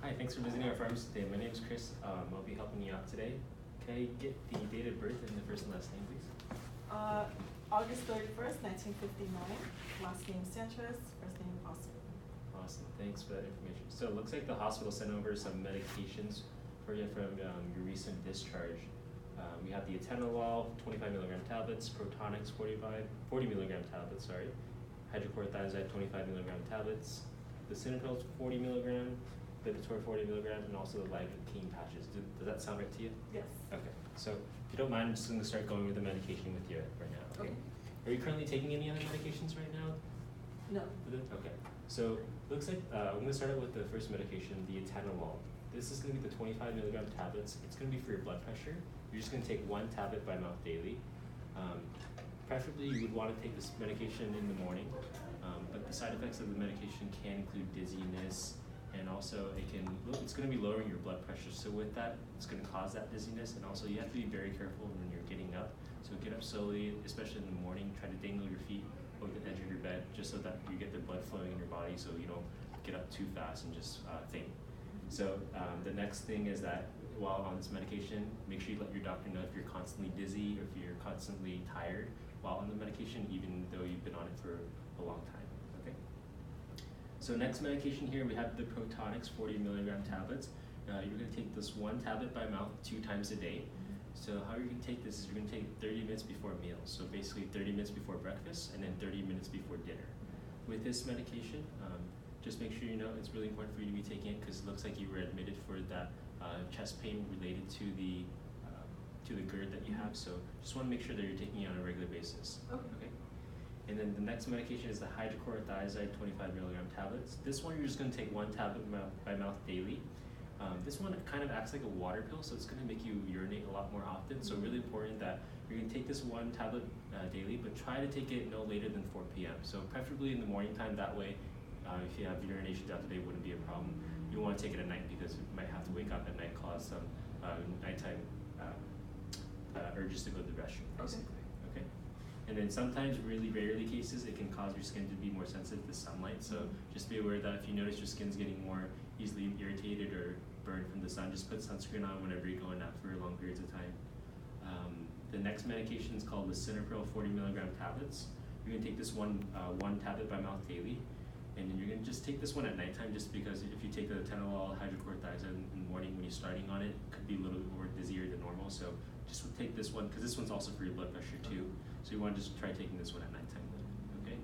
Hi, thanks for visiting our pharmacy today. My name is Chris. I'll be helping you out today. Can I get the date of birth and the first and last name, please? August 31st, 1959. Last name Sanchez, first name Austin. Awesome, thanks for that information. So it looks like the hospital sent over some medications for you from your recent discharge. We have the atenolol, 25 milligram tablets, Protonix, 40 milligram tablets, sorry, hydrochlorothiazide, 25 milligram tablets, the Synapil, 40 milligram, Lipitor, 40 milligrams, and also the lidocaine patches. Does that sound right to you? Yes. Okay, so if you don't mind, I'm just going to start going with the medication with you right now. Okay. Are you currently taking any other medications right now? No. Okay, so looks like I'm going to start out with the first medication, the atenolol. This is going to be the 25 milligram tablets. It's going to be for your blood pressure. You're just going to take one tablet by mouth daily. Preferably, you would want to take this medication in the morning, but the side effects of the medication can include dizziness, and also it's going to be lowering your blood pressure. So with that, it's going to cause that dizziness, and also you have to be very careful when you're getting up. So get up slowly, especially in the morning. Try to dangle your feet over the edge of your bed, just so that you get the blood flowing in your body, so you don't get up too fast and just faint. So the next thing is that while on this medication, make sure you let your doctor know if you're constantly dizzy or if you're constantly tired while on the medication, even though you've been on it for a long time. Okay. So next medication here, we have the Protonix 40 milligram tablets. You're going to take this one tablet by mouth 2 times a day. So how you're going to take this is you're going to take 30 minutes before meals. So basically 30 minutes before breakfast and then 30 minutes before dinner. With this medication, just make sure you know it's really important for you to be taking it because it looks like you were admitted for that chest pain related to the GERD that you have. So just want to make sure that you're taking it on a regular basis. Okay. And then the next medication is the hydrochlorothiazide 25 milligram tablets. This one you're just going to take one tablet by mouth daily. This one kind of acts like a water pill, so it's going to make you urinate a lot more often. So really important that you're going to take this one tablet daily, but try to take it no later than 4 p.m. So preferably in the morning time. That way, if you have urination throughout the day, it wouldn't be a problem. You want to take it at night because you might have to wake up at night, cause some nighttime urges to go to the restroom, basically. Okay. And then sometimes, really rarely cases, it can cause your skin to be more sensitive to sunlight. So just be aware that if you notice your skin's getting more easily irritated or burned from the sun, just put sunscreen on whenever you're going out for long periods of time. The next medication is called the Synapil 40 milligram tablets. You're going to take this one tablet by mouth daily. And then you're going to just take this one at nighttime, just because if you take the atenolol, hydrochlorothiazide in the morning when you're starting on it, it could be a little bit more dizzier than normal. So just take this one, because this one's also for your blood pressure too. So you want to just try taking this one at nighttime, okay?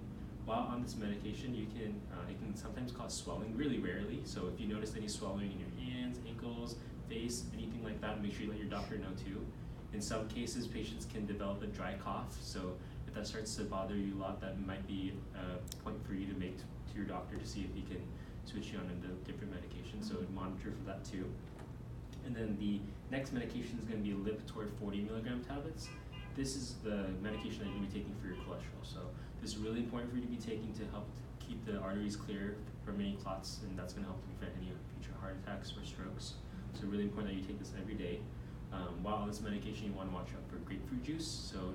While on this medication, it can sometimes cause swelling, really rarely. So if you notice any swelling in your hands, ankles, face, anything like that, make sure you let your doctor know too. In some cases, patients can develop a dry cough. So if that starts to bother you a lot, that might be a point for you to make to your doctor to see if he can switch you on into different medications. So monitor for that too. And then the next medication is going to be Lipitor 40 milligram tablets. This is the medication that you're going to be taking for your cholesterol. So this is really important for you to be taking to help keep the arteries clear from any clots, and that's going to help to prevent any future heart attacks or strokes. So really important that you take this every day. While on this medication, you want to watch out for grapefruit juice. So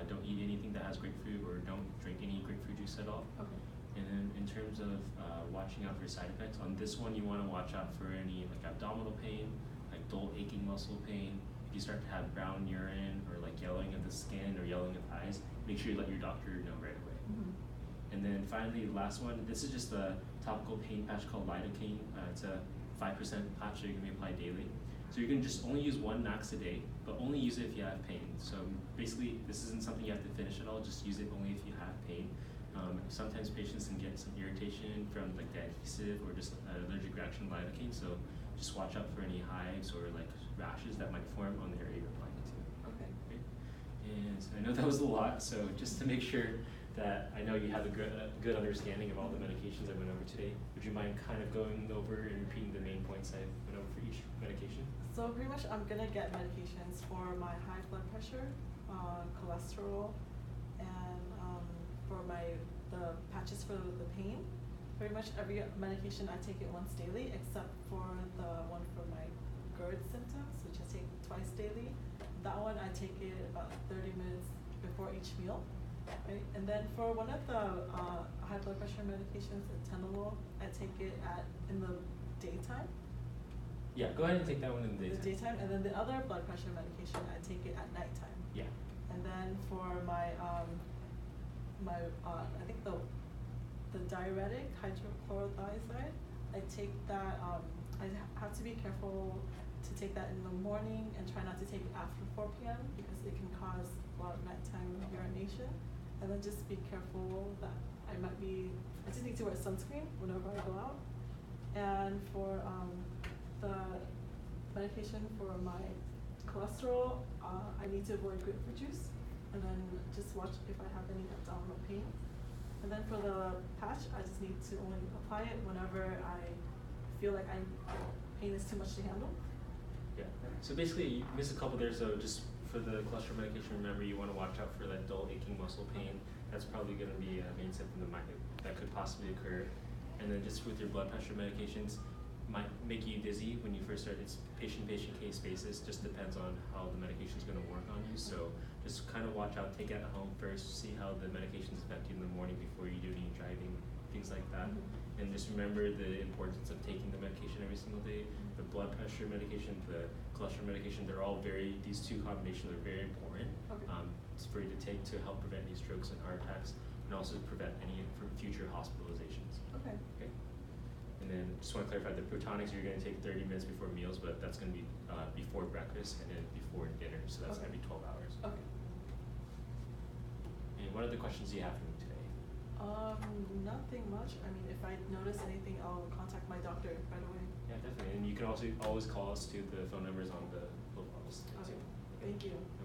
don't eat anything that has grapefruit, or don't drink any grapefruit juice at all. Okay. And then in terms of watching out for side effects, on this one you want to watch out for any like abdominal pain, like dull aching muscle pain. If you start to have brown urine or like yellowing of the skin or yellowing of eyes, make sure you let your doctor know right away. And then finally, the last one, this is just a topical pain patch called lidocaine. It's a 5% patch that you're going to apply daily. So you can just only use one max a day, but only use it if you have pain. So basically, this isn't something you have to finish at all, just use it only if you have pain. Sometimes patients can get some irritation from like the adhesive or just an allergic reaction to lidocaine, so just watch out for any hives or like rashes that might form on the area you're applying it to. Okay. And I know that was a lot, so just to make sure that I know you have a good understanding of all the medications I went over today, would you mind kind of going over and repeating the main points I went over for each medication? So pretty much I'm going to get medications for my high blood pressure, cholesterol, and for the patches for the pain. Pretty much every medication I take it once daily, except for the one for my GERD symptoms, which I take twice daily. That one I take it about 30 minutes before each meal. Right? And then for one of the high blood pressure medications, atenolol, I take it in the daytime, Yeah, go ahead and take that one in the The daytime. daytime, and then the other blood pressure medication, I take it at nighttime. Yeah. And then for my, I think the diuretic hydrochlorothiazide, I take that, I have to be careful to take that in the morning and try not to take it after 4 p.m. because it can cause a lot of nighttime urination. And then just be careful that I just need to wear sunscreen whenever I go out. And for the medication for my cholesterol, I need to avoid grapefruit juice, and then just watch if I have any abdominal pain. And then for the patch, I just need to only apply it whenever I feel like pain is too much to handle. Yeah. So basically, you missed a couple there. So just for the cholesterol medication, remember you want to watch out for that dull aching muscle pain. That's probably going to be a main symptom that could possibly occur. And then just with your blood pressure medications, might make you dizzy when you first start. It's patient case basis. Just depends on how the medication is going to work on you. So just kind of watch out. Take it at home first. See how the medications affect you in the morning before you do any driving, things like that. Mm-hmm. And just remember the importance of taking the medication every single day. The blood pressure medication, the cholesterol medication, these two combinations are very important. Okay. It's for you to take to help prevent any strokes and heart attacks, and also prevent any future hospitalizations. Okay. Okay. And then just want to clarify, the protonics you're going to take 30 minutes before meals, but that's going to be before breakfast and then before dinner, so that's Okay. going to be 12 hours. Okay. And what other questions do you have for me today? Nothing much. I mean, if I notice anything, I'll contact my doctor right away. Yeah, definitely. And you can also always call us to the phone numbers on the little bottles. Okay. Thank you. No